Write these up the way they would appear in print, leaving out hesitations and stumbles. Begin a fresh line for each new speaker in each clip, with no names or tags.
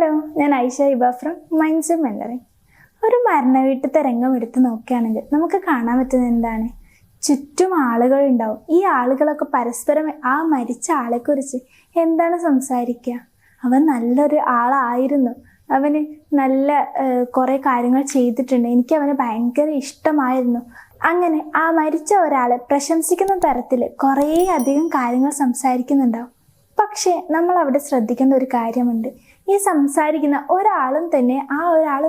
Hello, ഞാൻ Aisha ഇബ from minds mentoring. ഒരു മരണ വീട്ടിലത്തെ രംഗം എടുത്ത് നോക്കുകയാണെങ്കിൽ നമുക്ക് കാണാൻ പറ്റുന്നത് എന്താണ്? ചുറ്റും ആളുകൾ ഉണ്ടാവും. ഈ ആളുകളൊക്കെ പരസ്പരം ആ മരിച്ച ആളെക്കുറിച്ച് എന്താണ് സംസാരിക്കുക? അവൻ നല്ലൊരു ആളായിരുന്നു, അവന് നല്ല കുറേ കാര്യങ്ങൾ ചെയ്തിട്ടുണ്ട്, എനിക്ക് അവനെ ഭയങ്കര ഇഷ്ടമായിരുന്നു. അങ്ങനെ ആ മരിച്ച ഒരാളെ പ്രശംസിക്കുന്ന തരത്തിൽ കുറേ അധികം കാര്യങ്ങൾ സംസാരിക്കുന്നുണ്ടാവും. പക്ഷേ നമ്മൾ അവിടെ ശ്രദ്ധിക്കേണ്ട ഒരു കാര്യമുണ്ട്. ഈ സംസാരിക്കുന്ന ഒരാളും തന്നെ ആ ഒരാൾ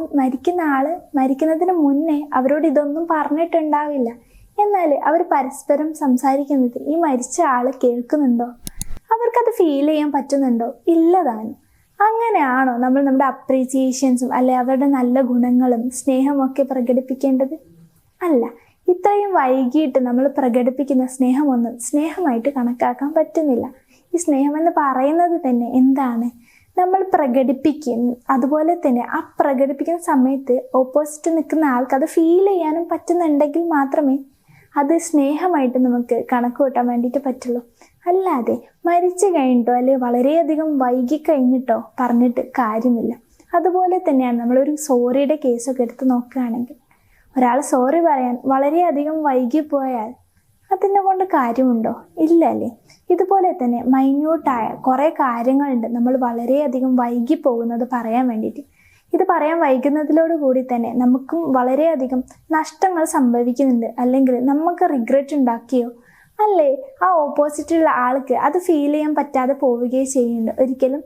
മരിക്കുന്നതിന് മുന്നേ അവരോട് ഇതൊന്നും പറഞ്ഞിട്ടുണ്ടാവില്ല. എന്നാൽ അവർ പരസ്പരം സംസാരിക്കുന്നത് ഈ മരിച്ച ആൾ കേൾക്കുന്നുണ്ടോ? അവർക്കത് ഫീൽ ചെയ്യാൻ പറ്റുന്നുണ്ടോ? ഇല്ലതാനും. അങ്ങനെയാണോ നമ്മൾ നമ്മുടെ അപ്രീസിയേഷൻസും അല്ലെ അവരുടെ നല്ല ഗുണങ്ങളും സ്നേഹമൊക്കെ പ്രകടിപ്പിക്കേണ്ടത്? അല്ല. ഇത്രയും വൈകിട്ട് നമ്മൾ പ്രകടിപ്പിക്കുന്ന സ്നേഹമൊന്നും സ്നേഹമായിട്ട് കണക്കാക്കാൻ പറ്റുന്നില്ല. ഈ സ്നേഹമെന്ന് പറയുന്നത് തന്നെ എന്താണ്? നമ്മൾ പ്രകടിപ്പിക്കും, അതുപോലെ തന്നെ ആ പ്രകടിപ്പിക്കുന്ന സമയത്ത് ഓപ്പോസിറ്റ് നിൽക്കുന്ന ആൾക്ക് അത് ഫീൽ ചെയ്യാനും പറ്റുന്നുണ്ടെങ്കിൽ മാത്രമേ അത് സ്നേഹമായിട്ട് നമുക്ക് കണക്ക് കൂട്ടാൻ വേണ്ടിയിട്ട് പറ്റുള്ളൂ. അല്ലാതെ മരിച്ചു കഴിഞ്ഞിട്ടോ അല്ലെങ്കിൽ വളരെയധികം വൈകി കഴിഞ്ഞിട്ടോ പറഞ്ഞിട്ട് കാര്യമില്ല. അതുപോലെ തന്നെയാണ് നമ്മളൊരു സോറിയുടെ കേസൊക്കെ എടുത്ത് നോക്കുകയാണെങ്കിൽ, ഒരാൾ സോറി പറയാൻ വളരെയധികം വൈകിപ്പോയാൽ അതിനെ കൊണ്ട് കാര്യമുണ്ടോ? ഇല്ല അല്ലേ? ഇതുപോലെ തന്നെ മൈന്യൂട്ടായ കുറേ കാര്യങ്ങളുണ്ട് നമ്മൾ വളരെയധികം വൈകി പോകുന്നത് പറയാൻ വേണ്ടിയിട്ട്. ഇത് പറയാൻ വൈകുന്നതിലോട് കൂടി തന്നെ നമുക്കും വളരെയധികം നഷ്ടങ്ങൾ സംഭവിക്കുന്നുണ്ട്. അല്ലെങ്കിൽ നമുക്ക് റിഗ്രറ്റ് ഉണ്ടാക്കിയോ അല്ലേ ആ ഓപ്പോസിറ്റുള്ള ആൾക്ക് അത് ഫീൽ ചെയ്യാൻ പറ്റാതെ പോവുകയോ ചെയ്യുന്നുണ്ട്. ഒരിക്കലും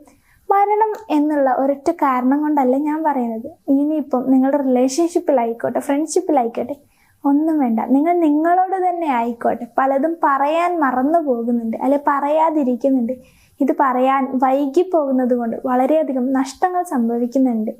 മരണം എന്നുള്ള ഒരൊറ്റ കാരണം കൊണ്ടല്ല ഞാൻ പറയുന്നത്. ഇനിയിപ്പം നിങ്ങളുടെ റിലേഷൻഷിപ്പിലായിക്കോട്ടെ, ഫ്രണ്ട്ഷിപ്പിലായിക്കോട്ടെ, ഒന്നും വേണ്ട, നിങ്ങളോട് തന്നെ ആയിക്കോട്ടെ, പലതും പറയാൻ മറന്നു പോകുന്നുണ്ട് അല്ലെ പറയാതിരിക്കുന്നുണ്ട്. ഇത് പറയാൻ വൈകി പോകുന്നത് കൊണ്ട് വളരെയധികം നഷ്ടങ്ങൾ സംഭവിക്കുന്നുണ്ട്.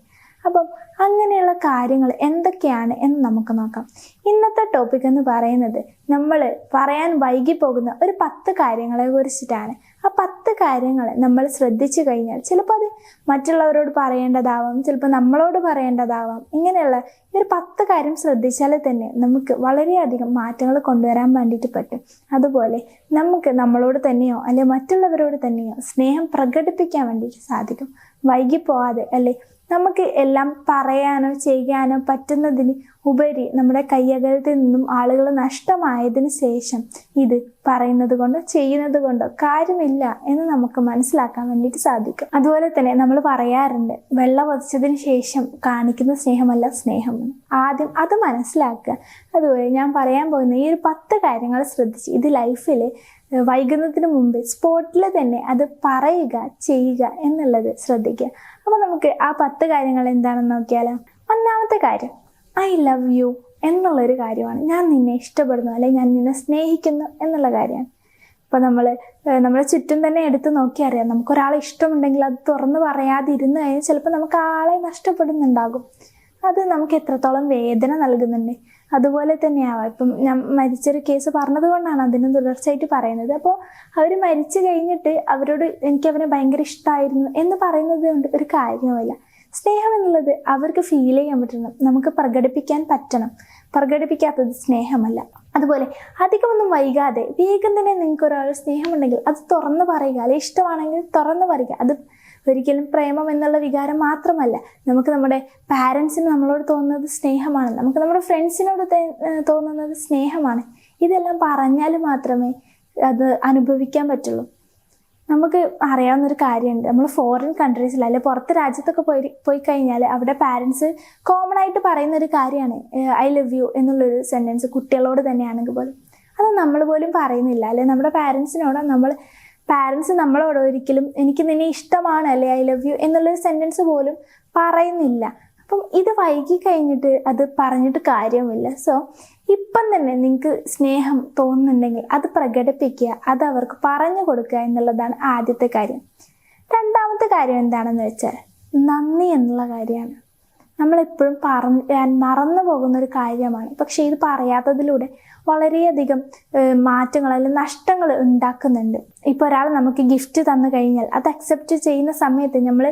അപ്പം അങ്ങനെയുള്ള കാര്യങ്ങൾ എന്തൊക്കെയാണ് എന്ന് നമുക്ക് നോക്കാം. ഇന്നത്തെ ടോപ്പിക് എന്ന് പറയുന്നത് നമ്മൾ പറയാൻ വൈകി പോകുന്ന ഒരു 10 കാര്യങ്ങളെ കുറിച്ചിട്ടാണ്. ആ 10 കാര്യങ്ങൾ നമ്മൾ ശ്രദ്ധിച്ചു കഴിഞ്ഞാൽ ചിലപ്പോൾ അത് മറ്റുള്ളവരോട് പറയേണ്ടതാവാം, ചിലപ്പോൾ നമ്മളോട് പറയേണ്ടതാവാം. ഇങ്ങനെയുള്ള ഈ ഒരു 10 കാര്യം ശ്രദ്ധിച്ചാൽ തന്നെ നമുക്ക് വളരെയധികം മാറ്റങ്ങൾ കൊണ്ടുവരാൻ വേണ്ടിയിട്ട് പറ്റും. അതുപോലെ നമുക്ക് നമ്മളോട് തന്നെയോ അല്ലെ മറ്റുള്ളവരോട് തന്നെയോ സ്നേഹം പ്രകടിപ്പിക്കാൻ വേണ്ടിയിട്ട് സാധിക്കും. വൈകി പോവാതെ അല്ലെ നമുക്ക് എല്ലാം പറയാനോ ചെയ്യാനോ പറ്റുന്നതിന് ഉപരി നമ്മുടെ കയ്യകലത്തിൽ നിന്നും ആളുകൾ നഷ്ടമായതിനു ശേഷം ഇത് പറയുന്നത് കൊണ്ടോ ചെയ്യുന്നത് കൊണ്ടോ കാര്യമില്ല എന്ന് നമുക്ക് മനസ്സിലാക്കാൻ വേണ്ടിയിട്ട് സാധിക്കും. അതുപോലെ തന്നെ നമ്മൾ പറയാറുണ്ട്, വെള്ളം ഒതിച്ചതിന് ശേഷം കാണിക്കുന്ന സ്നേഹമല്ല സ്നേഹം. ആദ്യം അത് മനസ്സിലാക്കുക. അതുപോലെ ഞാൻ പറയാൻ പോകുന്ന ഈ ഒരു 10 കാര്യങ്ങൾ ശ്രദ്ധിച്ച് ഇത് ലൈഫിൽ വൈകുന്നതിന് മുമ്പ് സ്പോട്ടിൽ തന്നെ അത് പറയുക, ചെയ്യുക എന്നുള്ളത് ശ്രദ്ധിക്കുക. അപ്പോൾ നമുക്ക് ആ 10 കാര്യങ്ങൾ എന്താണെന്ന് നോക്കിയാലോ. ഒന്നാമത്തെ കാര്യം, ഐ ലവ് യു എന്നുള്ളൊരു കാര്യമാണ്. ഞാൻ നിന്നെ ഇഷ്ടപ്പെടുന്നു അല്ലെങ്കിൽ ഞാൻ നിന്നെ സ്നേഹിക്കുന്നു എന്നുള്ള കാര്യമാണ്. ഇപ്പോൾ നമ്മളെ ചുറ്റും തന്നെ എടുത്ത് നോക്കിയാൽ അറിയാം, നമുക്കൊരാളെ ഇഷ്ടമുണ്ടെങ്കിൽ അത് തുറന്ന് പറയാതിരുന്ന് കഴിഞ്ഞാൽ ചിലപ്പോൾ നമുക്ക് ആ ആളെ നഷ്ടപ്പെടുന്നുണ്ടാകും. അത് നമുക്ക് എത്രത്തോളം വേദന നൽകുന്നുണ്ട്. അതുപോലെ തന്നെയാവാം, ഇപ്പം ഞാൻ മരിച്ചൊരു കേസ് പറഞ്ഞത് കൊണ്ടാണ് അതിന് തുടർച്ചയായിട്ട് പറയുന്നത്. അപ്പോൾ അവർ മരിച്ചു കഴിഞ്ഞിട്ട് അവരോട് എനിക്ക് അവനെ ഭയങ്കര ഇഷ്ടമായിരുന്നു എന്ന് പറയുന്നത് കൊണ്ട് ഒരു കാര്യവുമില്ല. സ്നേഹം എന്നുള്ളത് അവർക്ക് ഫീൽ ചെയ്യാൻ പറ്റണം, നമുക്ക് പ്രകടിപ്പിക്കാൻ പറ്റണം. പ്രകടിപ്പിക്കാത്തത് സ്നേഹമല്ല. അതുപോലെ അധികമൊന്നും വൈകാതെ വേഗം തന്നെ നിങ്ങൾക്ക് ഒരാൾ സ്നേഹമുണ്ടെങ്കിൽ അത് തുറന്നു പറയുക, അല്ലെങ്കിൽ ഇഷ്ടമാണെങ്കിൽ തുറന്നു പറയുക. അത് ഒരിക്കലും പ്രേമം എന്നുള്ള വികാരം മാത്രമല്ല. നമുക്ക് നമ്മുടെ പാരൻസിന് നമ്മളോട് തോന്നുന്നത് സ്നേഹമാണ്, നമുക്ക് നമ്മുടെ ഫ്രണ്ട്സിനോട് തോന്നുന്നത് സ്നേഹമാണ്. ഇതെല്ലാം പറഞ്ഞാൽ മാത്രമേ അത് അനുഭവിക്കാൻ പറ്റുള്ളൂ. നമുക്ക് അറിയാവുന്നൊരു കാര്യമുണ്ട്, നമ്മൾ ഫോറിൻ കൺട്രീസിൽ അല്ലെ പുറത്ത് രാജ്യത്തൊക്കെ പോയി കഴിഞ്ഞാൽ അവിടെ പാരൻസ് കോമൺ ആയിട്ട് പറയുന്ന ഒരു കാര്യമാണ് ഐ ലവ് യു എന്നുള്ളൊരു സെൻറ്റൻസ്. കുട്ടികളോട് തന്നെയാണെങ്കിൽ പോലും അത് നമ്മൾ പോലും പറയുന്നില്ല. അല്ലെ നമ്മുടെ പാരൻസ് നമ്മളോട് ഒരിക്കലും എനിക്ക് നിന്നെ ഇഷ്ടമാണ് അല്ലെ ഐ ലവ് യു എന്നുള്ളൊരു സെൻറ്റൻസ് പോലും പറയുന്നില്ല. അപ്പം ഇത് വൈകി കഴിഞ്ഞിട്ട് അത് പറഞ്ഞിട്ട് കാര്യമില്ല. സോ ഇപ്പം തന്നെ നിങ്ങൾക്ക് സ്നേഹം തോന്നുന്നുണ്ടെങ്കിൽ അത് പ്രകടിപ്പിക്കുക, അത് അവർക്ക് പറഞ്ഞു കൊടുക്കുക എന്നുള്ളതാണ് ആദ്യത്തെ കാര്യം. രണ്ടാമത്തെ കാര്യം എന്താണെന്ന് വെച്ചാൽ നന്ദി എന്നുള്ള കാര്യമാണ്. നമ്മളെപ്പോഴും പറയാൻ മറന്നു പോകുന്നൊരു കാര്യമാണ്. പക്ഷേ ഇത് പറയാത്തതിലൂടെ വളരെയധികം മാറ്റങ്ങൾ അല്ലെങ്കിൽ നഷ്ടങ്ങൾ ഉണ്ടാക്കുന്നുണ്ട്. ഇപ്പോൾ ഒരാൾ നമുക്ക് ഗിഫ്റ്റ് തന്നു കഴിഞ്ഞാൽ അത് അക്സെപ്റ്റ് ചെയ്യുന്ന സമയത്ത് നമ്മൾ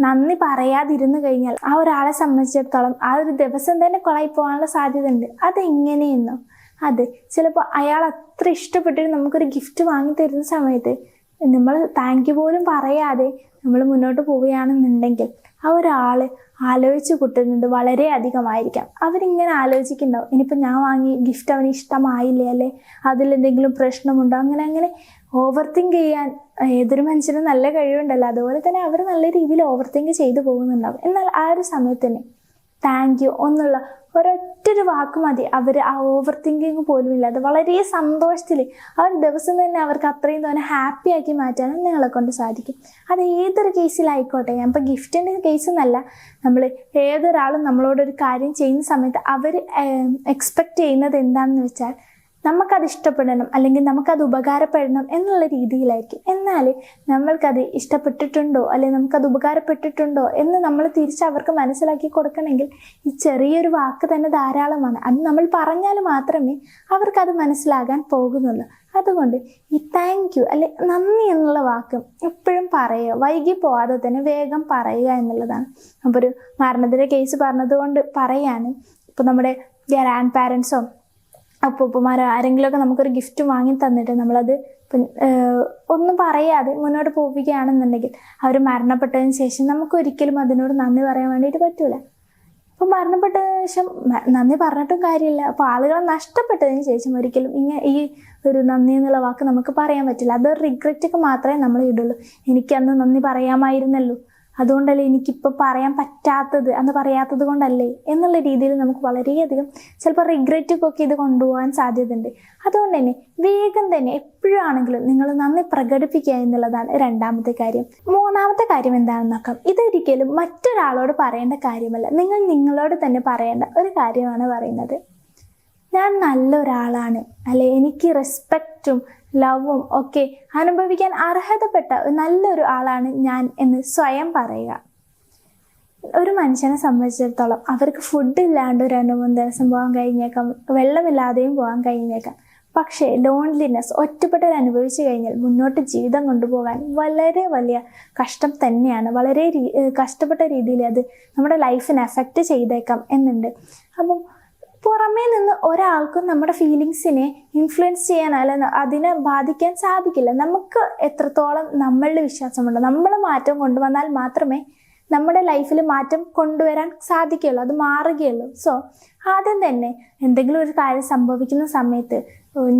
നന്ദി പറയാതിരുന്നു കഴിഞ്ഞാൽ ആ ഒരാളെ സംബന്ധിച്ചിടത്തോളം ആ ഒരു ദിവസം തന്നെ കൊളായി പോകാനുള്ള സാധ്യത ഉണ്ട്. അതെങ്ങനെയെന്നോ, അത് ചിലപ്പോൾ അയാൾ അത്ര ഇഷ്ടപ്പെട്ടിട്ട് നമുക്കൊരു ഗിഫ്റ്റ് വാങ്ങി തരുന്ന സമയത്ത് നമ്മൾ താങ്ക് യു പോലും പറയാതെ നമ്മൾ മുന്നോട്ട് പോവുകയാണെന്നുണ്ടെങ്കിൽ ആ ഒരാൾ ആലോചിച്ച് കൂട്ടുന്നത് വളരെ അധികമായിരിക്കാം. അവരിങ്ങനെ ആലോചിക്കുന്നുണ്ടാവും, ഇനിയിപ്പോൾ ഞാൻ വാങ്ങിയ ഗിഫ്റ്റ് അവന് ഇഷ്ടമായില്ലേ, അല്ലെ അതിലെന്തെങ്കിലും പ്രശ്നമുണ്ടോ, അങ്ങനെ ഓവർ തിങ്ക് ചെയ്യാൻ ഏതൊരു മനുഷ്യനും നല്ല കഴിവുണ്ടല്ലോ. അതുപോലെ തന്നെ അവർ നല്ല രീതിയിൽ ഓവർ തിങ്ക് ചെയ്തു പോകുന്നുണ്ടാവും. എന്നാൽ ആ ഒരു സമയത്ത് തന്നെ താങ്ക് യു എന്നുള്ള ഒരൊറ്റൊരു വാക്ക് മതി അവർ ആ ഓവർ തിങ്കിങ് പോലും ഇല്ലാതെ വളരെ സന്തോഷത്തിൽ ആ ഒരു ദിവസം തന്നെ അവർക്ക് അത്രയും തോന്നെ ഹാപ്പി ആക്കി മാറ്റാനും നിങ്ങളെ കൊണ്ട് സാധിക്കും. അത് ഏതൊരു കേസിലായിക്കോട്ടെ. ഞാൻ ഇപ്പോൾ ഗിഫ്റ്റിൻ്റെ കേസ് എന്നല്ല, നമ്മൾ ഏതൊരാളും നമ്മളോടൊരു കാര്യം ചെയ്യുന്ന സമയത്ത് അവർ എക്സ്പെക്റ്റ് ചെയ്യുന്നത് എന്താണെന്ന് വെച്ചാൽ നമുക്കത് ഇഷ്ടപ്പെടണം, അല്ലെങ്കിൽ നമുക്കത് ഉപകാരപ്പെടണം എന്നുള്ള രീതിയിലായിരിക്കും. എന്നാൽ നമ്മൾക്കത് ഇഷ്ടപ്പെട്ടിട്ടുണ്ടോ, അല്ലെങ്കിൽ നമുക്കത് ഉപകാരപ്പെട്ടിട്ടുണ്ടോ എന്ന് നമ്മൾ തിരിച്ച് അവർക്ക് മനസ്സിലാക്കി കൊടുക്കണമെങ്കിൽ ഈ ചെറിയൊരു വാക്ക് തന്നെ ധാരാളമാണ്. അത് നമ്മൾ പറഞ്ഞാൽ മാത്രമേ അവർക്കത് മനസ്സിലാകാൻ പോകുന്നുള്ളൂ. അതുകൊണ്ട് ഈ താങ്ക് യു അല്ലെ നന്ദി എന്നുള്ള വാക്ക് എപ്പോഴും പറയുക, വൈകി പോവാതെ തന്നെ വേഗം പറയുക എന്നുള്ളതാണ്. അപ്പോൾ ഒരു മരണത്തിൻ്റെ കേസ് പറഞ്ഞതുകൊണ്ട് പറയാണ്, ഇപ്പോൾ നമ്മുടെ ഗ്രാൻഡ് പാരൻസോ അപ്പൂപ്പന്മാരോ ആരെങ്കിലുമൊക്കെ നമുക്കൊരു ഗിഫ്റ്റ് വാങ്ങി തന്നിട്ട് നമ്മളത് ഒന്നും പറയാതെ മുന്നോട്ട് പോവുകയാണെന്നുണ്ടെങ്കിൽ അവർ മരണപ്പെട്ടതിന് ശേഷം നമുക്ക് ഒരിക്കലും അതിനോട് നന്ദി പറയാൻ വേണ്ടിയിട്ട് പറ്റൂല. അപ്പോൾ മരണപ്പെട്ടതിന് ശേഷം നന്ദി പറഞ്ഞിട്ടും കാര്യമില്ല. അപ്പോൾ ആളുകളെ നഷ്ടപ്പെട്ടതിന് ശേഷം ഒരിക്കലും ഈ ഒരു നന്ദി എന്നുള്ള വാക്ക് നമുക്ക് പറയാൻ പറ്റില്ല. അതൊരു റിഗ്രറ്റൊക്കെ മാത്രമേ നമ്മൾ ഇടുള്ളൂ. എനിക്കന്ന് നന്ദി പറയാമായിരുന്നല്ലോ, അതുകൊണ്ടല്ലേ എനിക്കിപ്പോൾ പറയാൻ പറ്റാത്തത്, അന്ന് പറയാത്തത് കൊണ്ടല്ലേ എന്നുള്ള രീതിയിൽ നമുക്ക് വളരെയധികം ചിലപ്പോൾ റിഗ്രറ്റൊക്കെ ഇത് കൊണ്ടുപോകാൻ സാധ്യതയുണ്ട്. അതുകൊണ്ട് തന്നെ വേഗം തന്നെ എപ്പോഴാണെങ്കിലും നിങ്ങൾ നന്ദി പ്രകടിപ്പിക്കുക എന്നുള്ളതാണ് രണ്ടാമത്തെ കാര്യം. മൂന്നാമത്തെ കാര്യം എന്താണെന്ന് നോക്കാം. ഇതൊരിക്കലും മറ്റൊരാളോട് പറയേണ്ട കാര്യമല്ല, നിങ്ങൾ നിങ്ങളോട് തന്നെ പറയേണ്ട ഒരു കാര്യമാണ് പറയുന്നത്. ഞാൻ നല്ലൊരാളാണ്, അല്ലെ എനിക്ക് റെസ്പെക്റ്റും ലവും ഒക്കെ അനുഭവിക്കാൻ അർഹതപ്പെട്ട നല്ലൊരു ആളാണ് ഞാൻ എന്ന് സ്വയം പറയുക. ഒരു മനുഷ്യനെ സംബന്ധിച്ചിടത്തോളം അവർക്ക് ഫുഡ് ഇല്ലാണ്ട് 2-3 ദിവസം പോകാൻ കഴിഞ്ഞേക്കാം, വെള്ളമില്ലാതെയും പോകാൻ കഴിഞ്ഞേക്കാം. പക്ഷേ ലോൺലിനെസ്, ഒറ്റപ്പെടൽ അനുഭവിച്ചു കഴിഞ്ഞാൽ മുന്നോട്ട് ജീവിതം കൊണ്ടുപോകാൻ വളരെ വലിയ കഷ്ടം തന്നെയാണ്. വളരെ കഷ്ടപ്പെട്ട രീതിയിൽ അത് നമ്മുടെ ലൈഫിനെ എഫക്റ്റ് ചെയ്തേക്കാം എന്നുണ്ട്. അപ്പം പുറമേ നിന്ന് ഒരാൾക്കും നമ്മുടെ ഫീലിങ്സിനെ ഇൻഫ്ലുവൻസ് ചെയ്യാൻ അല്ല അതിനെ ബാധിക്കാൻ സാധിക്കില്ല. നമുക്ക് എത്രത്തോളം നമ്മളുടെ വിശ്വാസമുണ്ടോ, നമ്മൾ മാറ്റം കൊണ്ടുവന്നാൽ മാത്രമേ നമ്മുടെ ലൈഫിൽ മാറ്റം കൊണ്ടുവരാൻ സാധിക്കുകയുള്ളൂ, അത് മാറുകയുള്ളൂ. സോ ആദ്യം തന്നെ എന്തെങ്കിലും ഒരു കാര്യം സംഭവിക്കുന്ന സമയത്ത്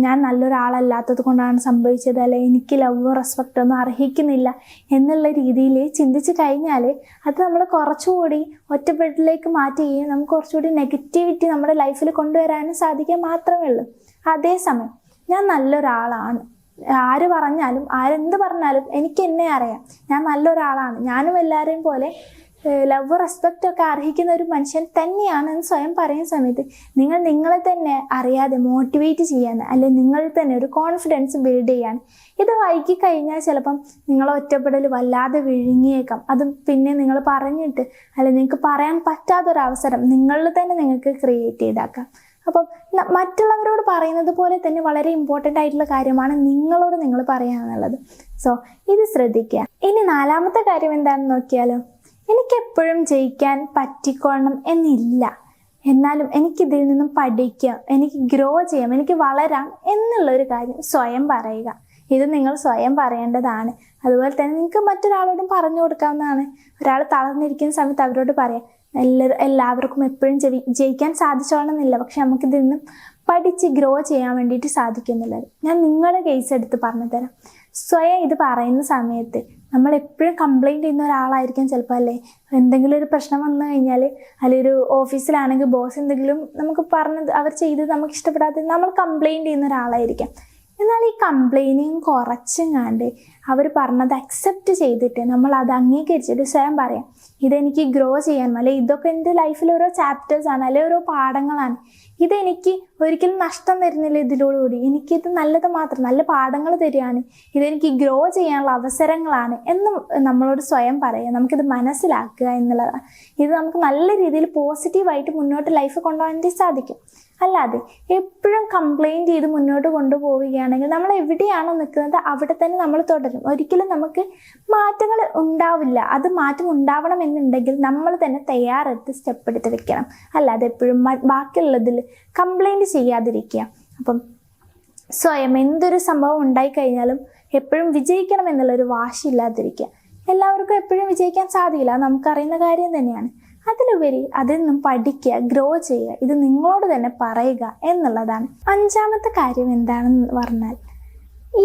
ഞാൻ നല്ലൊരാളല്ലാത്തത് കൊണ്ടാണ് സംഭവിച്ചത്, അല്ലെ എനിക്ക് ലവും റെസ്പെക്റ്റ് ഒന്നും അർഹിക്കുന്നില്ല എന്നുള്ള രീതിയിൽ ചിന്തിച്ച് കഴിഞ്ഞാൽ അത് നമ്മൾ കുറച്ചുകൂടി ഒറ്റപ്പെടലിലേക്ക് മാറ്റുകയും നമുക്ക് കുറച്ചുകൂടി നെഗറ്റിവിറ്റി നമ്മുടെ ലൈഫിൽ കൊണ്ടുവരാനും സാധിക്കാൻ മാത്രമേ ഉള്ളൂ. അതേസമയം ഞാൻ നല്ലൊരാളാണ്, ആര് പറഞ്ഞാലും ആരെന്ത് പറഞ്ഞാലും എനിക്ക് എന്നെ അറിയാം, ഞാൻ നല്ലൊരാളാണ്, ഞാനും എല്ലാവരെയും പോലെ ലവ് റെസ്പെക്റ്റ് ഒക്കെ അർഹിക്കുന്ന ഒരു മനുഷ്യൻ തന്നെയാണ് എന്ന് സ്വയം പറയുന്ന സമയത്ത് നിങ്ങൾ നിങ്ങളെ തന്നെ അറിയാതെ മോട്ടിവേറ്റ് ചെയ്യാൻ, അല്ലെങ്കിൽ നിങ്ങളിൽ തന്നെ ഒരു കോൺഫിഡൻസ് ബിൽഡ് ചെയ്യാൻ. ഇത് വൈകി കഴിഞ്ഞാൽ ചിലപ്പം നിങ്ങൾ ഒറ്റപ്പെടൽ വല്ലാതെ വിഴുങ്ങിയേക്കാം. അതും പിന്നെ നിങ്ങൾ പറഞ്ഞിട്ട് അല്ലെങ്കിൽ നിങ്ങൾക്ക് പറയാൻ പറ്റാത്തൊരവസരം നിങ്ങളിൽ തന്നെ നിങ്ങൾക്ക് ക്രിയേറ്റ് ചെയ്താക്കാം. അപ്പം മറ്റുള്ളവരോട് പറയുന്നത് പോലെ തന്നെ വളരെ ഇമ്പോർട്ടൻ്റ് ആയിട്ടുള്ള കാര്യമാണ് നിങ്ങളോട് നിങ്ങൾ പറയാന്നുള്ളത്. സോ ഇത് ശ്രദ്ധിക്കുക. ഇനി 4ാമത്തെ കാര്യം എന്താണെന്ന് നോക്കിയാലോ. എനിക്കെപ്പോഴും ജയിക്കാൻ പറ്റിക്കൊള്ളണം എന്നില്ല, എന്നാലും എനിക്കിതിൽ നിന്നും പഠിക്കാം, എനിക്ക് ഗ്രോ ചെയ്യാം, എനിക്ക് വളരാം എന്നുള്ളൊരു കാര്യം സ്വയം പറയുക. ഇത് നിങ്ങൾ സ്വയം പറയേണ്ടതാണ്. അതുപോലെ തന്നെ നിങ്ങൾക്ക് മറ്റൊരാളോടും പറഞ്ഞു കൊടുക്കാവുന്നതാണ്. ഒരാൾ തളർന്നിരിക്കുന്ന സമയത്ത് അവരോട് പറയാം, എല്ലാവർക്കും എപ്പോഴും ജയിക്കാൻ സാധിച്ചോളണമെന്നില്ല, പക്ഷെ നമുക്കിതിൽ നിന്നും പഠിച്ച് ഗ്രോ ചെയ്യാൻ വേണ്ടിയിട്ട് സാധിക്കുന്നുള്ളത്. ഞാൻ നിങ്ങളുടെ കേസ് എടുത്ത് പറഞ്ഞു തരാം. സ്വയം ഇത് പറയുന്ന സമയത്ത് നമ്മൾ എപ്പോഴും കംപ്ലൈൻറ്റ് ചെയ്യുന്ന ഒരാളായിരിക്കും ചിലപ്പോൾ, അല്ലേ എന്തെങ്കിലും ഒരു പ്രശ്നം വന്നു കഴിഞ്ഞാൽ, അല്ലെങ്കിൽ ഒരു ഓഫീസിലാണെങ്കിൽ ബോസ് എന്തെങ്കിലും നമുക്ക് പറഞ്ഞത് അവർ ചെയ്തത് നമുക്ക് ഇഷ്ടപ്പെടാത്തത് നമ്മൾ കംപ്ലൈൻറ്റ് ചെയ്യുന്ന ഒരാളായിരിക്കാം. എന്നാൽ ഈ കംപ്ലൈനിങ് കുറച്ചെങ്ങാണ്ട് അവർ പറഞ്ഞത് അക്സെപ്റ്റ് ചെയ്തിട്ട് നമ്മൾ അത് അംഗീകരിച്ചിട്ട് സ്വയം പറയാം, ഇതെനിക്ക് ഗ്രോ ചെയ്യാൻ, അല്ലെ ഇതൊക്കെ എൻ്റെ ലൈഫിൽ ഓരോ ചാപ്റ്റേഴ്സാണ്, അല്ലെ ഓരോ പാഠങ്ങളാണ്, ഇതെനിക്ക് ഒരിക്കലും നഷ്ടം തരുന്നില്ല, ഇതിലോടുകൂടി എനിക്കിത് നല്ലത് മാത്രം, നല്ല പാഠങ്ങൾ തരികയാണ്, ഇതെനിക്ക് ഗ്രോ ചെയ്യാനുള്ള അവസരങ്ങളാണ് എന്ന് നമ്മളോട് സ്വയം പറയുക. നമുക്കിത് മനസ്സിലാക്കുക എന്നുള്ളതാണ്. ഇത് നമുക്ക് നല്ല രീതിയിൽ പോസിറ്റീവായിട്ട് മുന്നോട്ട് ലൈഫ് കൊണ്ടുപോകാൻ വേണ്ടി സാധിക്കും. അല്ലാതെ എപ്പോഴും കംപ്ലൈൻറ്റ് ചെയ്ത് മുന്നോട്ട് കൊണ്ടുപോവുകയാണെങ്കിൽ നമ്മൾ എവിടെയാണോ നിൽക്കുന്നത് അവിടെ തന്നെ നമ്മൾ തുടരും. ഒരിക്കലും നമുക്ക് മാറ്റങ്ങൾ ഉണ്ടാവില്ല. അത് മാറ്റം ഉണ്ടാവണമെന്നുണ്ടെങ്കിൽ നമ്മൾ തന്നെ തയ്യാറെടുത്ത് സ്റ്റെപ്പ് എടുത്ത് വെക്കണം. അല്ലാതെ എപ്പോഴും ബാക്കിയുള്ളതിൽ കംപ്ലൈൻറ്റ് ചെയ്യാതിരിക്കുക. അപ്പം സ്വയം എന്തൊരു സംഭവം ഉണ്ടായിക്കഴിഞ്ഞാലും എപ്പോഴും വിജയിക്കണം എന്നുള്ളൊരു വാശിയില്ലാതിരിക്കുക. എല്ലാവർക്കും എപ്പോഴും വിജയിക്കാൻ സാധിക്കില്ല, അത് നമുക്കറിയുന്ന കാര്യം തന്നെയാണ്. അതിലുപരി അതിൽ നിന്നും പഠിക്കുക, ഗ്രോ ചെയ്യുക, ഇത് നിങ്ങളോട് തന്നെ പറയുക എന്നുള്ളതാണ്. 5ാമത്തെ കാര്യം എന്താണെന്ന് പറഞ്ഞാൽ,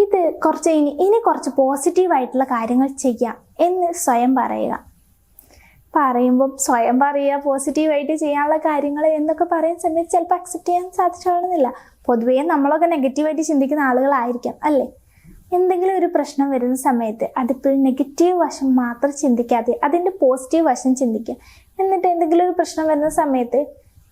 ഇത് ഇനി കുറച്ച് പോസിറ്റീവായിട്ടുള്ള കാര്യങ്ങൾ ചെയ്യാം എന്ന് സ്വയം പറയുക. പറയുമ്പം സ്വയം പറയുക പോസിറ്റീവായിട്ട് ചെയ്യാനുള്ള കാര്യങ്ങൾ എന്നൊക്കെ പറയുന്ന സമയത്ത് ചിലപ്പോൾ അക്സെപ്റ്റ് ചെയ്യാൻ സാധിച്ചോളുന്നില്ല. പൊതുവേ നമ്മളൊക്കെ നെഗറ്റീവായിട്ട് ചിന്തിക്കുന്ന ആളുകളായിരിക്കാം അല്ലേ. എന്തെങ്കിലും ഒരു പ്രശ്നം വരുന്ന സമയത്ത് അതിപ്പോഴും നെഗറ്റീവ് വശം മാത്രം ചിന്തിക്കാതെ അതിൻ്റെ പോസിറ്റീവ് വശം ചിന്തിക്കുക. എന്നിട്ട് എന്തെങ്കിലും ഒരു പ്രശ്നം വരുന്ന സമയത്ത്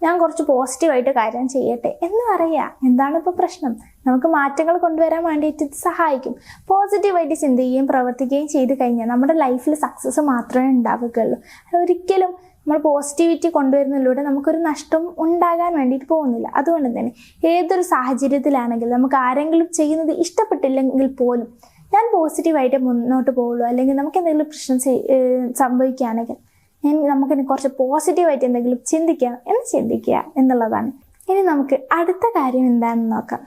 ഞാൻ കുറച്ച് പോസിറ്റീവായിട്ട് കാര്യം ചെയ്യട്ടെ എന്ന് പറയുക. എന്താണ് ഇപ്പോൾ പ്രശ്നം, നമുക്ക് മാറ്റങ്ങൾ കൊണ്ടുവരാൻ വേണ്ടിയിട്ട് ഇത് സഹായിക്കും. പോസിറ്റീവായിട്ട് ചിന്തിക്കുകയും പ്രവർത്തിക്കുകയും ചെയ്ത് കഴിഞ്ഞാൽ നമ്മുടെ ലൈഫിൽ സക്സസ് മാത്രമേ ഉണ്ടാവുകയുള്ളൂ. ഒരിക്കലും നമ്മൾ പോസിറ്റിവിറ്റി കൊണ്ടുവരുന്നതിലൂടെ നമുക്കൊരു നഷ്ടം ഉണ്ടാകാൻ വേണ്ടിയിട്ട് പോകുന്നില്ല. അതുകൊണ്ട് തന്നെ ഏതൊരു സാഹചര്യത്തിലാണെങ്കിലും നമുക്ക് ആരെങ്കിലും ചെയ്യുന്നത് ഇഷ്ടപ്പെട്ടില്ലെങ്കിൽ പോലും ഞാൻ പോസിറ്റീവായിട്ട് മുന്നോട്ട് പോകുള്ളൂ, അല്ലെങ്കിൽ നമുക്ക് എന്തെങ്കിലും പ്രശ്നം സംഭവിക്കുകയാണെങ്കിൽ നമുക്കിനി കുറച്ച് പോസിറ്റീവായിട്ട് എന്തെങ്കിലും ചിന്തിക്കുക എന്നുള്ളതാണ്. ഇനി നമുക്ക് അടുത്ത കാര്യം എന്താണെന്ന് നോക്കാം.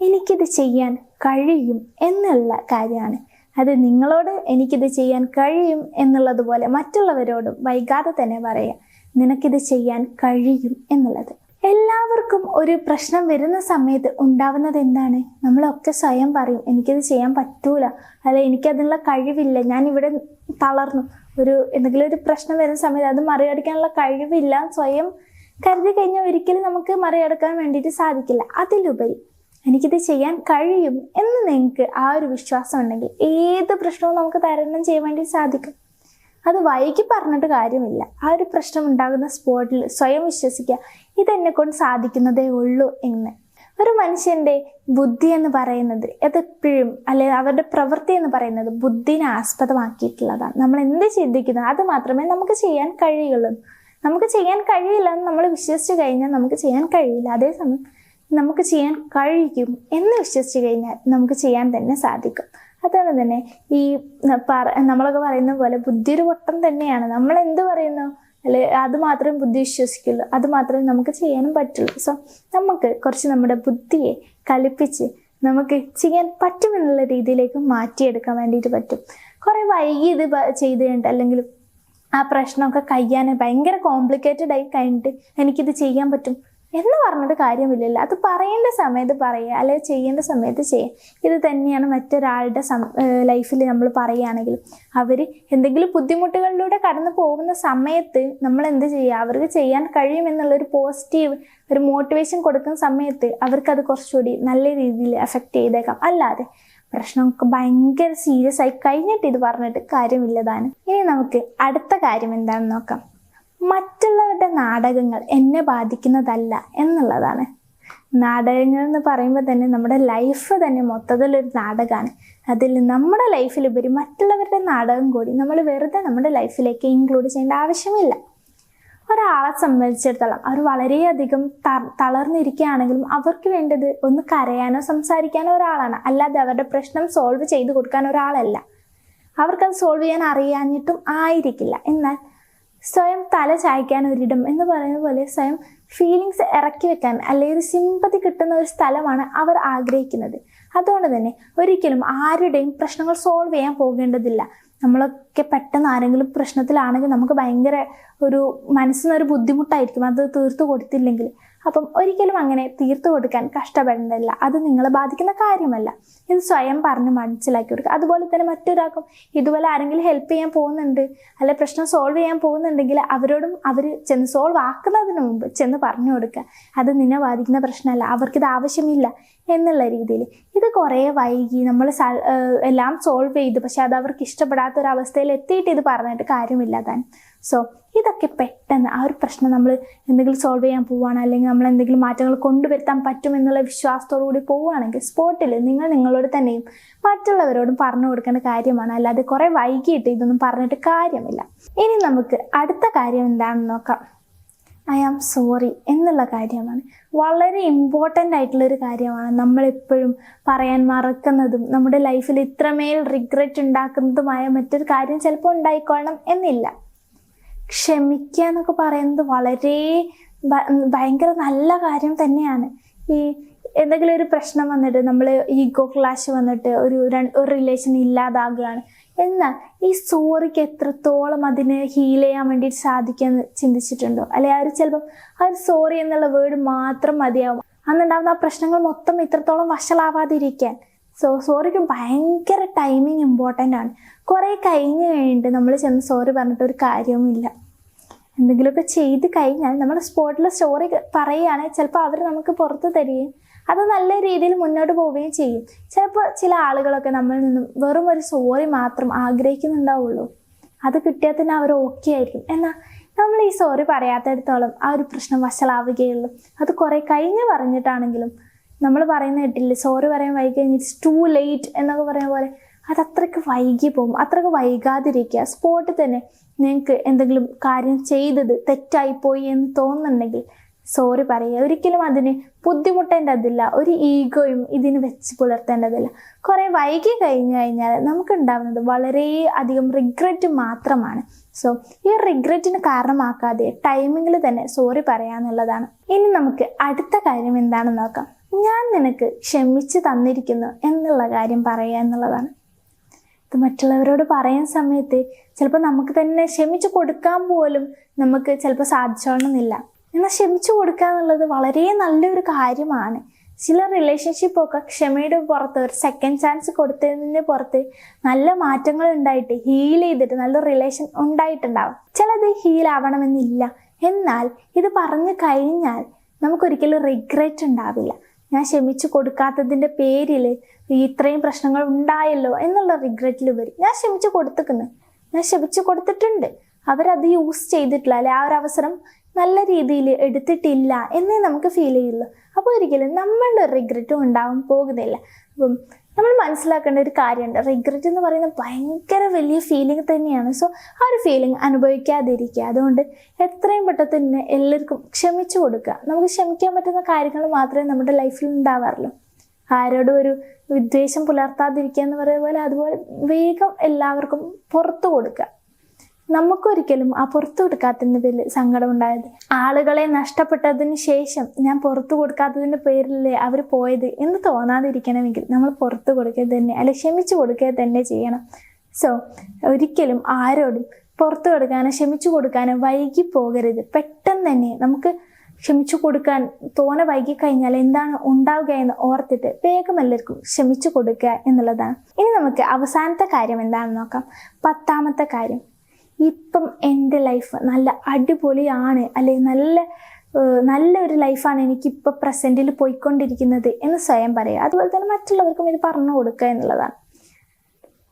എനിക്കിത് ചെയ്യാൻ കഴിയും എന്നുള്ള കാര്യമാണ്. അത് നിങ്ങളോട് എനിക്കിത് ചെയ്യാൻ കഴിയും എന്നുള്ളതുപോലെ മറ്റുള്ളവരോടും വൈകാതെ തന്നെ പറയുക, നിനക്കിത് ചെയ്യാൻ കഴിയും എന്നുള്ളത്. എല്ലാവർക്കും ഒരു പ്രശ്നം വരുന്ന സമയത്ത് ഉണ്ടാവുന്നത് എന്താണ്, നമ്മളൊക്കെ സ്വയം പറയും എനിക്കിത് ചെയ്യാൻ പറ്റൂല, അല്ലെ എനിക്കതിനുള്ള കഴിവില്ല, ഞാൻ ഇവിടെ തളർന്നു. എന്തെങ്കിലും ഒരു പ്രശ്നം വരുന്ന സമയത്ത് അത് മറികടക്കാനുള്ള കഴിവില്ല സ്വയം കരുതി കഴിഞ്ഞാൽ ഒരിക്കലും നമുക്ക് മറികടക്കാൻ വേണ്ടിയിട്ട് സാധിക്കില്ല. അതിലുപരി എനിക്കിത് ചെയ്യാൻ കഴിയും എന്ന് നിങ്ങൾക്ക് ആ ഒരു വിശ്വാസം ഉണ്ടെങ്കിൽ ഏത് പ്രശ്നവും നമുക്ക് തരണം ചെയ്യാൻ വേണ്ടി സാധിക്കും. അത് വൈകി പറഞ്ഞിട്ട് കാര്യമില്ല. ആ ഒരു പ്രശ്നം ഉണ്ടാകുന്ന സ്പോട്ടിൽ സ്വയം വിശ്വസിക്കുക, ഇതെന്നെ കൊണ്ട് സാധിക്കുന്നതേ ഉള്ളൂ എന്ന്. ഒരു മനുഷ്യന്റെ ബുദ്ധി എന്ന് പറയുന്നത് അതെപ്പോഴും അവരുടെ പ്രവൃത്തി എന്ന് പറയുന്നത് ബുദ്ധിനെ ആസ്പദമാക്കിയിട്ടുള്ളതാണ്. നമ്മൾ എന്ത് ചിന്തിക്കുന്നത് അത് മാത്രമേ നമുക്ക് ചെയ്യാൻ കഴിയുള്ളൂ. നമുക്ക് ചെയ്യാൻ കഴിയില്ല എന്ന് നമ്മൾ വിശ്വസിച്ച് കഴിഞ്ഞാൽ നമുക്ക് ചെയ്യാൻ കഴിയില്ല. അതേസമയം നമുക്ക് ചെയ്യാൻ കഴിയും എന്ന് വിശ്വസിച്ച് കഴിഞ്ഞാൽ നമുക്ക് ചെയ്യാൻ തന്നെ സാധിക്കും. അതുകൊണ്ട് തന്നെ നമ്മളൊക്കെ പറയുന്ന പോലെ ബുദ്ധി ഒരു വട്ടം തന്നെയാണ്. നമ്മൾ എന്ത് പറയുന്നു അത് മാത്രമേ ബുദ്ധി വിശ്വസിക്കുള്ളൂ, അത് മാത്രമേ നമുക്ക് ചെയ്യാനും പറ്റുള്ളൂ. സോ നമുക്ക് കുറച്ച് നമ്മുടെ ബുദ്ധിയെ കലിപ്പിച്ച് നമുക്ക് ചെയ്യാൻ പറ്റുമെന്നുള്ള രീതിയിലേക്ക് മാറ്റിയെടുക്കാൻ വേണ്ടിയിട്ട് പറ്റും. കുറെ വൈകി ഇത് ചെയ്ത് കഴിഞ്ഞിട്ട് അല്ലെങ്കിൽ ആ പ്രശ്നമൊക്കെ കഴിയാൻ ഭയങ്കര കോംപ്ലിക്കേറ്റഡ് ആയി കഴിഞ്ഞിട്ട് എനിക്കിത് ചെയ്യാൻ പറ്റും എന്ന് പറഞ്ഞിട്ട് കാര്യമില്ലല്ലോ. അത് പറയേണ്ട സമയത്ത് പറയുക, അല്ലെങ്കിൽ ചെയ്യേണ്ട സമയത്ത് ചെയ്യുക. ഇത് തന്നെയാണ് മറ്റൊരാളുടെ ലൈഫിൽ നമ്മൾ പറയുകയാണെങ്കിൽ അവർ എന്തെങ്കിലും ബുദ്ധിമുട്ടുകളിലൂടെ കടന്നു പോകുന്ന സമയത്ത് നമ്മൾ എന്ത് ചെയ്യുക, അവർക്ക് ചെയ്യാൻ കഴിയുമെന്നുള്ളൊരു പോസിറ്റീവ് ഒരു മോട്ടിവേഷൻ കൊടുക്കുന്ന സമയത്ത് അവർക്കത് കുറച്ചുകൂടി നല്ല രീതിയിൽ എഫക്റ്റ് ചെയ്തേക്കാം. അല്ലാതെ പ്രശ്നമൊക്കെ ഭയങ്കര സീരിയസ് ആയി കഴിഞ്ഞിട്ട് ഇത് പറഞ്ഞിട്ട് കാര്യമില്ലതാണ്. ഇനി നമുക്ക് അടുത്ത കാര്യം എന്താണെന്ന് നോക്കാം. മറ്റുള്ളവരുടെ നാടകങ്ങൾ എന്നെ ബാധിക്കുന്നതല്ല എന്നുള്ളതാണ്. നാടകങ്ങൾ എന്ന് പറയുമ്പോൾ തന്നെ നമ്മുടെ ലൈഫ് തന്നെ മൊത്തത്തിലൊരു നാടകമാണ്. അതിൽ നമ്മുടെ ലൈഫിലുപരി മറ്റുള്ളവരുടെ നാടകം കൂടി നമ്മൾ വെറുതെ നമ്മുടെ ലൈഫിലേക്ക് ഇൻക്ലൂഡ് ചെയ്യേണ്ട ആവശ്യമില്ല. ഒരാളെ സംബന്ധിച്ചിടത്തോളം അവർ വളരെയധികം തളർന്നിരിക്കുകയാണെങ്കിലും അവർക്ക് വേണ്ടത് ഒന്ന് കരയാനോ സംസാരിക്കാനോ ഒരാളാണ്, അല്ലാതെ അവരുടെ പ്രശ്നം സോൾവ് ചെയ്ത് കൊടുക്കാൻ ഒരാളല്ല. അവർക്കത് സോൾവ് ചെയ്യാൻ അറിയാഞ്ഞിട്ടും ആയിരിക്കില്ല. എന്നാൽ സ്വയം തല ചായ്ക്കാൻ ഒരിടം എന്ന് പറയുന്ന പോലെ സ്വയം ഫീലിങ്സ് ഇറക്കി വെക്കാൻ അല്ലെങ്കിൽ ഒരു സിമ്പതി കിട്ടുന്ന ഒരു സ്ഥലമാണ് അവർ ആഗ്രഹിക്കുന്നത്. അതുകൊണ്ട് തന്നെ ഒരിക്കലും ആരുടെയും പ്രശ്നങ്ങൾ സോൾവ് ചെയ്യാൻ പോകേണ്ടതില്ല. നമ്മളൊക്കെ പെട്ടെന്ന് ആരെങ്കിലും പ്രശ്നത്തിലാണെങ്കിൽ നമുക്ക് ഭയങ്കര മനസ്സിനൊരു ബുദ്ധിമുട്ടായിരിക്കും അത് തീർത്തു കൊടുത്തില്ലെങ്കിൽ. അപ്പം ഒരിക്കലും അങ്ങനെ തീർത്തു കൊടുക്കാൻ കഷ്ടപ്പെടേണ്ടതില്ല. അത് നിങ്ങളെ ബാധിക്കുന്ന കാര്യമല്ല. ഇത് സ്വയം പറഞ്ഞ് മനസ്സിലാക്കി കൊടുക്കുക. അതുപോലെ തന്നെ മറ്റൊരാൾക്കും ഇതുപോലെ ആരെങ്കിലും ഹെൽപ്പ് ചെയ്യാൻ പോകുന്നുണ്ട്, അല്ലെ പ്രശ്നം സോൾവ് ചെയ്യാൻ പോകുന്നുണ്ടെങ്കിൽ അവരോടും അവർ ചെന്ന് സോൾവ് ആക്കുന്നതിന് മുമ്പ് ചെന്ന് പറഞ്ഞു കൊടുക്കുക, അത് നിന്നെ ബാധിക്കുന്ന പ്രശ്നമല്ല, അവർക്കിത് ആവശ്യമില്ല എന്നുള്ള രീതിയിൽ. ഇത് കുറേ വൈകി നമ്മൾ എല്ലാം സോൾവ് ചെയ്തു, പക്ഷെ അത് അവർക്ക് ഇഷ്ടപ്പെടാത്തൊരവസ്ഥയിൽ എത്തിയിട്ട് ഇത് പറഞ്ഞിട്ട് കാര്യമില്ല താൻ. സോ ഇതൊക്കെ പെട്ടെന്ന് ആ ഒരു പ്രശ്നം നമ്മൾ എന്തെങ്കിലും സോൾവ് ചെയ്യാൻ പോവുകയാണ്, അല്ലെങ്കിൽ നമ്മൾ എന്തെങ്കിലും മാറ്റങ്ങൾ കൊണ്ടുവരുത്താൻ പറ്റുമെന്നുള്ള വിശ്വാസത്തോടു കൂടി പോവുകയാണെങ്കിൽ സ്പോട്ടിൽ നിങ്ങളോട് തന്നെയും മറ്റുള്ളവരോടും പറഞ്ഞു കൊടുക്കേണ്ട കാര്യമാണ്. അല്ലാതെ കുറേ വൈകിട്ട് ഇതൊന്നും പറഞ്ഞിട്ട് കാര്യമില്ല. ഇനി നമുക്ക് അടുത്ത കാര്യം എന്താണെന്ന് നോക്കാം. ഐ ആം സോറി എന്നുള്ള കാര്യമാണ്. വളരെ ഇമ്പോർട്ടൻ്റ് ആയിട്ടുള്ളൊരു കാര്യമാണ്. നമ്മളെപ്പോഴും പറയാൻ മറക്കുന്നതും നമ്മുടെ ലൈഫിൽ ഇത്രമേൽ റിഗ്രറ്റ് ഉണ്ടാക്കുന്നതുമായ മറ്റൊരു കാര്യം ചിലപ്പോൾ ഉണ്ടായിക്കൊള്ളണം എന്നില്ല. ക്ഷമിക്കുക എന്നൊക്കെ പറയുന്നത് വളരെ ഭയങ്കര നല്ല കാര്യം തന്നെയാണ്. ഈ എന്തെങ്കിലും ഒരു പ്രശ്നം വന്നിട്ട് നമ്മൾ ഈഗോ ക്ലാഷ് വന്നിട്ട് ഒരു റിലേഷൻ ഇല്ലാതാകുകയാണ്, എന്നാൽ ഈ സോറിക്ക് എത്രത്തോളം അതിനെ ഹീൽ ചെയ്യാൻ വേണ്ടിയിട്ട് സാധിക്കുമെന്ന് ചിന്തിച്ചിട്ടുണ്ടോ? അല്ലെ ചിലപ്പം ആ ഒരു സോറി എന്നുള്ള വേർഡ് മാത്രം മതിയാവും അന്നുണ്ടാവുന്ന ആ പ്രശ്നങ്ങൾ മൊത്തം ഇത്രത്തോളം വഷളാവാതിരിക്കാൻ. സോറിക്ക് ഭയങ്കര ടൈമിങ് ഇമ്പോർട്ടൻ്റ് ആണ്. കുറേ കഴിഞ്ഞിട്ട് നമ്മൾ ചെന്ന് സോറി പറഞ്ഞിട്ട് ഒരു കാര്യവുമില്ല. എന്തെങ്കിലുമൊക്കെ ചെയ്ത് കഴിഞ്ഞാൽ നമ്മൾ സ്പോട്ടിൽ സോറി പറയുകയാണെങ്കിൽ ചിലപ്പോൾ അവർ നമുക്ക് പുറത്ത് തരികയും അത് നല്ല രീതിയിൽ മുന്നോട്ട് പോവുകയും ചെയ്യും. ചിലപ്പോൾ ചില ആളുകളൊക്കെ നമ്മളിൽ നിന്നും വെറും ഒരു സോറി മാത്രം ആഗ്രഹിക്കുന്നുണ്ടാവുള്ളൂ. അത് കിട്ടിയാൽ തന്നെ അവർ ഓക്കെ ആയിരിക്കും. എന്നാൽ നമ്മൾ ഈ സോറി പറയാത്തിടത്തോളം ആ ഒരു പ്രശ്നം വഷളാവുകയുള്ളൂ. അത് കുറേ കഴിഞ്ഞ് പറഞ്ഞിട്ടാണെങ്കിലും നമ്മൾ പറയുന്ന കേട്ടില്ലേ, സോറി പറയാൻ വൈകി കഴിഞ്ഞ് ഇറ്റ്സ് ടു ലേറ്റ് എന്നൊക്കെ പറയുന്ന പോലെ അത് അത്രയ്ക്ക് വൈകി പോകും. അത്രയ്ക്ക് വൈകാതിരിക്കുക. സ്പോട്ടിൽ തന്നെ നിങ്ങൾക്ക് എന്തെങ്കിലും കാര്യം ചെയ്തത് തെറ്റായിപ്പോയി എന്ന് തോന്നുന്നുണ്ടെങ്കിൽ സോറി പറയുക. ഒരിക്കലും അതിന് ബുദ്ധിമുട്ടേണ്ടതില്ല. ഒരു ഈഗോയും ഇതിന് വെച്ച് പുലർത്തേണ്ടതില്ല. കുറേ വൈകി കഴിഞ്ഞാൽ നമുക്കുണ്ടാവുന്നത് വളരെ അധികം റിഗ്രറ്റ് മാത്രമാണ്. സോ ഈ റിഗ്രറ്റിന് കാരണമാക്കാതെ ടൈമിങ്ങിൽ തന്നെ സോറി പറയാന്നുള്ളതാണ്. ഇനി നമുക്ക് അടുത്ത കാര്യം എന്താണെന്ന് നോക്കാം. ഞാൻ നിനക്ക് ക്ഷമിച്ച് തന്നിരിക്കുന്നു എന്നുള്ള കാര്യം പറയുക എന്നുള്ളതാണ്. ഇത് മറ്റുള്ളവരോട് പറയുന്ന സമയത്ത് ചിലപ്പോൾ നമുക്ക് തന്നെ ക്ഷമിച്ചു കൊടുക്കാൻ പോലും നമുക്ക് ചിലപ്പോൾ സാധിച്ചോണമെന്നില്ല. എന്നാൽ ക്ഷമിച്ചു കൊടുക്കുക എന്നുള്ളത് വളരെ നല്ലൊരു കാര്യമാണ്. ചില റിലേഷൻഷിപ്പൊക്കെ ക്ഷമയുടെ പുറത്ത് ഒരു സെക്കൻഡ് ചാൻസ് കൊടുത്തതിന് പുറത്ത് നല്ല മാറ്റങ്ങൾ ഉണ്ടായിട്ട് ഹീൽ ചെയ്തിട്ട് നല്ലൊരു റിലേഷൻ ഉണ്ടായിട്ടുണ്ടാവും. ചിലത് ഹീൽ ആവണമെന്നില്ല. എന്നാൽ ഇത് പറഞ്ഞു കഴിഞ്ഞാൽ നമുക്കൊരിക്കലും റിഗ്രറ്റ് ഉണ്ടാവില്ല. ഞാൻ ക്ഷമിച്ചു കൊടുക്കാത്തതിൻ്റെ പേരിൽ ഇത്രയും പ്രശ്നങ്ങൾ ഉണ്ടായല്ലോ എന്നുള്ള റിഗ്രറ്റിൽ വരും. ഞാൻ ക്ഷമിച്ചു കൊടുത്തിട്ടുണ്ട്, അവരത് യൂസ് ചെയ്തിട്ടില്ല, അല്ലെ ആ ഒരു അവസരം നല്ല രീതിയിൽ എടുത്തിട്ടില്ല എന്നേ നമുക്ക് ഫീൽ ചെയ്യുള്ളൂ. അപ്പോൾ ഒരിക്കലും നമ്മളുടെ റിഗ്രറ്റും ഉണ്ടാവാൻ പോകുന്നില്ല. അപ്പം നമ്മൾ മനസ്സിലാക്കേണ്ട ഒരു കാര്യമുണ്ട്, റിഗ്രറ്റ് എന്ന് പറയുന്നത് ഭയങ്കര വലിയ ഫീലിംഗ് തന്നെയാണ്. സോ ആ ഒരു ഫീലിംഗ് അനുഭവിക്കാതിരിക്കുക. അതുകൊണ്ട് എത്രയും പെട്ടെന്ന് തന്നെ എല്ലാവർക്കും ക്ഷമിച്ചു കൊടുക്കുക. നമുക്ക് ക്ഷമിക്കാൻ പറ്റുന്ന കാര്യങ്ങൾ മാത്രമേ നമ്മുടെ ലൈഫിൽ ഉണ്ടാവാറുള്ളൂ. ആരോടും ഒരു വിദ്വേഷം പുലർത്താതിരിക്കുക എന്ന് പറയുന്ന പോലെ അതുപോലെ വേഗം എല്ലാവർക്കും പുറത്തു കൊടുക്കുക. നമുക്കൊരിക്കലും ആ പുറത്തു കൊടുക്കാത്തതിൻ്റെ പേരിൽ സങ്കടം ഉണ്ടായത്, ആളുകളെ നഷ്ടപ്പെട്ടതിന് ശേഷം ഞാൻ പുറത്തു കൊടുക്കാത്തതിൻ്റെ പേരിലേ അവർ പോയത് എന്ന് തോന്നാതിരിക്കണമെങ്കിൽ നമ്മൾ പുറത്തു കൊടുക്കുക തന്നെ, അല്ലെ ക്ഷമിച്ചു കൊടുക്കുക തന്നെ ചെയ്യണം. സോ ഒരിക്കലും ആരോടും പുറത്തു കൊടുക്കാനോ ക്ഷമിച്ചു കൊടുക്കാനോ വൈകി പോകരുത്. പെട്ടെന്ന് തന്നെ നമുക്ക് ക്ഷമിച്ചു കൊടുക്കാൻ തോനെ വൈകി കഴിഞ്ഞാൽ എന്താണ് ഉണ്ടാവുക എന്ന് ഓർത്തിട്ട് വേഗം എല്ലാവർക്കും ക്ഷമിച്ചു കൊടുക്കുക എന്നുള്ളതാണ്. ഇനി നമുക്ക് അവസാനത്തെ കാര്യം എന്താണെന്ന് നോക്കാം. 10ാമത്തെ കാര്യം, ഇപ്പം എൻ്റെ ലൈഫ് നല്ല അടിപൊളിയാണ്, അല്ലെ നല്ലൊരു ലൈഫാണ് എനിക്കിപ്പോൾ പ്രസൻറ്റിൽ പോയിക്കൊണ്ടിരിക്കുന്നത് എന്ന് സ്വയം പറയുക. അതുപോലെ തന്നെ മറ്റുള്ളവർക്കും ഇത് പറഞ്ഞു കൊടുക്കുക എന്നുള്ളതാണ്.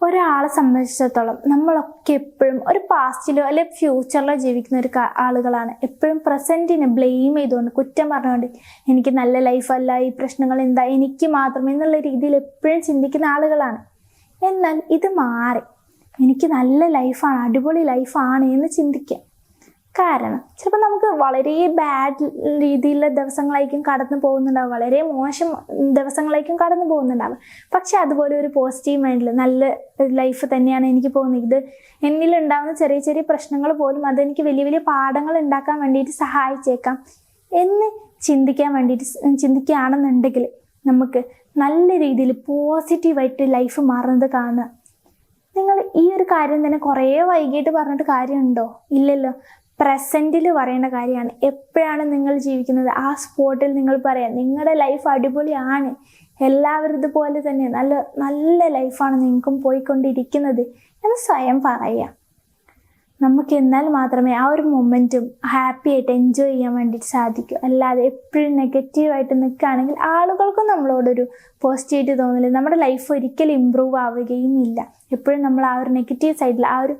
ഒരാളെ സംബന്ധിച്ചിടത്തോളം നമ്മളൊക്കെ എപ്പോഴും ഒരു പാസ്റ്റിലോ അല്ലെ ഫ്യൂച്ചറിലോ ജീവിക്കുന്ന ഒരു ആളുകളാണ്. എപ്പോഴും പ്രസൻറ്റിനെ ബ്ലെയിം ചെയ്തുകൊണ്ട്, കുറ്റം പറഞ്ഞുകൊണ്ട്, എനിക്ക് നല്ല ലൈഫല്ല, ഈ പ്രശ്നങ്ങൾ എന്താ എനിക്ക് മാത്രം എന്നുള്ള രീതിയിൽ എപ്പോഴും ചിന്തിക്കുന്ന ആളുകളാണ്. എന്നാൽ ഇത് മാറി എനിക്ക് നല്ല ലൈഫാണ്, അടിപൊളി ലൈഫാണ് എന്ന് ചിന്തിക്കാം. കാരണം ചിലപ്പോൾ നമുക്ക് വളരെ ബാഡ് രീതിയിലുള്ള ദിവസങ്ങളായിരിക്കും കടന്നു പോകുന്നുണ്ടാവും, വളരെ മോശം ദിവസങ്ങളായിരിക്കും കടന്നു പോകുന്നുണ്ടാവും. പക്ഷെ അതുപോലെ ഒരു പോസിറ്റീവ് മൈൻഡിൽ നല്ല ലൈഫ് തന്നെയാണ് എനിക്ക് പോകുന്നത്, ഇത് എന്നിലുണ്ടാകുന്ന ചെറിയ ചെറിയ പ്രശ്നങ്ങൾ പോലും അതെനിക്ക് വലിയ വലിയ പാഠങ്ങൾ ഉണ്ടാക്കാൻ വേണ്ടിയിട്ട് സഹായിച്ചേക്കാം എന്ന് ചിന്തിക്കുകയാണെന്നുണ്ടെങ്കിൽ നമുക്ക് നല്ല രീതിയിൽ പോസിറ്റീവായിട്ട് ലൈഫ് മാറുന്നത് കാണുക. നിങ്ങൾ ഈ ഒരു കാര്യം തന്നെ കുറേ വൈകിട്ട് പറഞ്ഞിട്ട് കാര്യമുണ്ടോ? ഇല്ലല്ലോ. പ്രസൻറ്റിൽ പറയേണ്ട കാര്യമാണ്. എപ്പോഴാണ് നിങ്ങൾ ജീവിക്കുന്നത് ആ സ്പോട്ടിൽ നിങ്ങൾ പറയാം നിങ്ങളുടെ ലൈഫ് അടിപൊളിയാണ്, എല്ലാവരും ഇതുപോലെ തന്നെ നല്ല നല്ല ലൈഫാണ് നിങ്ങൾക്കും പോയിക്കൊണ്ടിരിക്കുന്നത് എന്ന് സ്വയം പറയാം. നമുക്ക് എന്നാൽ മാത്രമേ ആ ഒരു മൊമെൻറ്റും ഹാപ്പി ആയിട്ട് എൻജോയ് ചെയ്യാൻ വേണ്ടിയിട്ട് സാധിക്കൂ. അല്ലാതെ എപ്പോഴും നെഗറ്റീവായിട്ട് നിൽക്കുകയാണെങ്കിൽ ആളുകൾക്കും നമ്മളോടൊരു പോസിറ്റിവിറ്റി തോന്നില്ല, നമ്മുടെ ലൈഫ് ഒരിക്കലും ഇമ്പ്രൂവ് ആവുകയും ഇല്ല. എപ്പോഴും നമ്മൾ ആ ഒരു നെഗറ്റീവ് സൈഡിൽ ആ ഒരു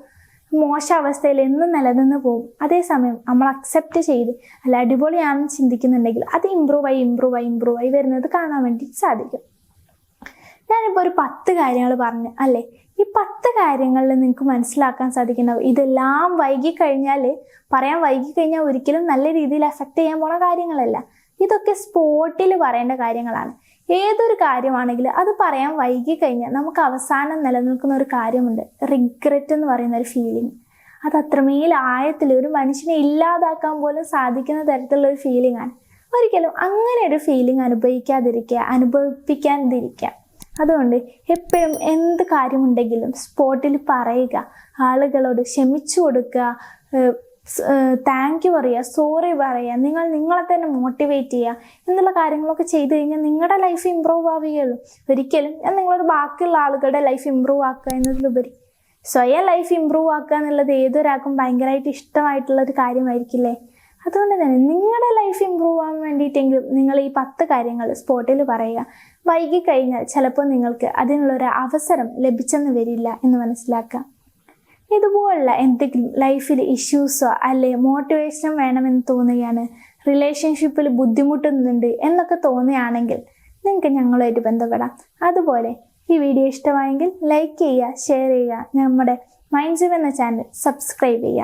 മോശം അവസ്ഥയിൽ എന്നും നിലനിന്ന് പോകും. അതേസമയം നമ്മൾ അക്സെപ്റ്റ് ചെയ്ത് അല്ല അടിപൊളിയാണെന്ന് ചിന്തിക്കുന്നുണ്ടെങ്കിൽ അത് ഇമ്പ്രൂവ് ആയി വരുന്നത് കാണാൻ വേണ്ടി സാധിക്കും. ഞാനിപ്പോൾ ഒരു 10 കാര്യങ്ങൾ പറഞ്ഞു അല്ലേ. ഈ 10 കാര്യങ്ങളിൽ നിങ്ങൾക്ക് മനസ്സിലാക്കാൻ സാധിക്കുന്നുണ്ടാവും ഇതെല്ലാം പറയാൻ വൈകിക്കഴിഞ്ഞാൽ ഒരിക്കലും നല്ല രീതിയിൽ എഫക്റ്റ് ചെയ്യാൻ പോണ കാര്യങ്ങളല്ല. ഇതൊക്കെ സ്പോട്ടിൽ പറയേണ്ട കാര്യങ്ങളാണ്. ഏതൊരു കാര്യമാണെങ്കിലും അത് പറയാൻ വൈകിക്കഴിഞ്ഞാൽ നമുക്ക് അവസാനം നിലനിൽക്കുന്ന ഒരു കാര്യമുണ്ട്, റിഗ്രറ്റ് എന്ന് പറയുന്ന ഒരു ഫീലിംഗ്. അത് അത്രമേൽ ആഴത്തിൽ ഒരു മനുഷ്യനെ ഇല്ലാതാക്കാൻ പോലും സാധിക്കുന്ന തരത്തിലുള്ള ഒരു ഫീലിംഗ് ആണ്. ഒരിക്കലും അങ്ങനെ ഒരു ഫീലിംഗ് അനുഭവിപ്പിക്കാതിരിക്കുക. അതുകൊണ്ട് എപ്പോഴും എന്ത് കാര്യമുണ്ടെങ്കിലും സ്പോട്ടിൽ പറയുക, ആളുകളോട് ക്ഷമിച്ചു കൊടുക്കുക, താങ്ക് യു പറയുക, സോറി പറയുക, നിങ്ങളെ തന്നെ മോട്ടിവേറ്റ് ചെയ്യുക എന്നുള്ള കാര്യങ്ങളൊക്കെ ചെയ്തു കഴിഞ്ഞാൽ നിങ്ങളുടെ ലൈഫ് ഇമ്പ്രൂവ് ആവുകയുള്ളൂ. ഒരിക്കലും ഞാൻ നിങ്ങളോട് ബാക്കിയുള്ള ആളുകളുടെ ലൈഫ് ഇമ്പ്രൂവ് ആക്കുക എന്നതിലുപരി സ്വയം ലൈഫ് ഇമ്പ്രൂവ് ആക്കുക എന്നുള്ളത് ഏതൊരാൾക്കും ഭയങ്കരമായിട്ട് ഇഷ്ടമായിട്ടുള്ള ഒരു കാര്യമായിരിക്കില്ലേ? അതുകൊണ്ട് തന്നെ നിങ്ങളുടെ ലൈഫ് ഇമ്പ്രൂവ് ആവാൻ വേണ്ടിയിട്ടെങ്കിലും നിങ്ങൾ ഈ 10 കാര്യങ്ങൾ സ്പോട്ടിൽ പറയുക. വൈകിക്കഴിഞ്ഞാൽ ചിലപ്പോൾ നിങ്ങൾക്ക് അതിനുള്ളൊരു അവസരം ലഭിച്ചെന്ന് വരില്ല എന്ന് മനസ്സിലാക്കുക. ഇതുപോലുള്ള എന്തെങ്കിലും ലൈഫിൽ ഇഷ്യൂസോ അല്ലെ മോട്ടിവേഷൻ വേണമെന്ന് തോന്നുകയാണ്, റിലേഷൻഷിപ്പിൽ ബുദ്ധിമുട്ടുന്നുണ്ട് എന്നൊക്കെ തോന്നുകയാണെങ്കിൽ നിങ്ങൾക്ക് ഞങ്ങളുമായിട്ട് ബന്ധപ്പെടാം. അതുപോലെ ഈ വീഡിയോ ഇഷ്ടമായെങ്കിൽ ലൈക്ക് ചെയ്യുക, ഷെയർ ചെയ്യുക, നമ്മുടെ മൈൻഡ് ജിം എന്ന ചാനൽ സബ്സ്ക്രൈബ് ചെയ്യുക.